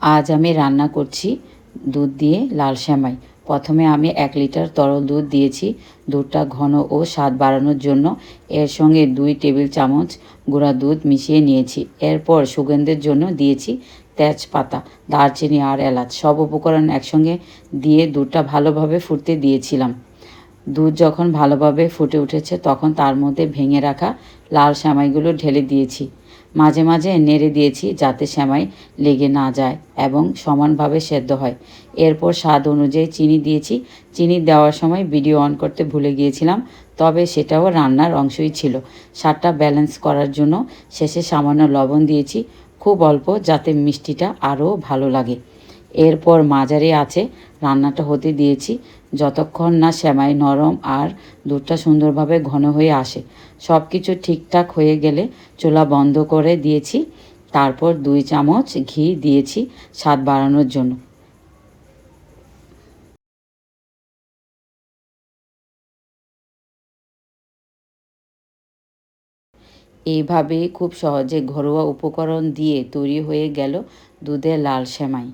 আজ আমি রান্না করছি দুধ দিয়ে লাল সেমাই। প্রথমে আমি 1 লিটার তরল দুধ দিয়েছি। দুধটা ঘন ও স্বাদ বাড়ানোর জন্য এর সঙ্গে 2 টেবিল চামচ গুঁড়া দুধ মিশিয়ে নিয়েছি। এরপর সুগন্ধের জন্য দিয়েছি তেজপাতা, দারচিনি আর এলাচ। সব উপকরণ একসঙ্গে দিয়ে দুধটা ভালোভাবে ফুটতে দিয়েছিলাম। দুধ যখন ভালোভাবে ফুটে উঠেছে তখন তার মধ্যে ভেঙে রাখা লাল সেমাইগুলো ঢেলে দিয়েছি। মাঝে মাঝে নেড়ে দিয়েছি যাতে সেমাই লেগে না যায় এবং সমানভাবে সেদ্ধ হয়। এরপর স্বাদ অনুযায়ী চিনি দিয়েছি। চিনি দেওয়ার সময় ভিডিও অন করতে ভুলে গিয়েছিলাম, তবে সেটাও রান্নার অংশই ছিল। স্বাদটা ব্যালেন্স করার জন্য শেষে সামান্য লবণ দিয়েছি, খুব অল্প, যাতে মিষ্টিটা আরও ভালো লাগে। এরপর মাঝারি আঁচে রান্নাটা হতে দিয়েছি যতক্ষণ না সেমাই নরম আর দুধটা সুন্দরভাবে ঘন হয়ে আসে। সব কিছু ঠিকঠাক হয়ে গেলে চুলা বন্ধ করে দিয়েছি। তারপর 2 চামচ ঘি দিয়েছি স্বাদ বাড়ানোর জন্য। এইভাবে খুব সহজে ঘরোয়া উপকরণ দিয়ে তৈরি হয়ে গেল দুধের লাল সেমাই।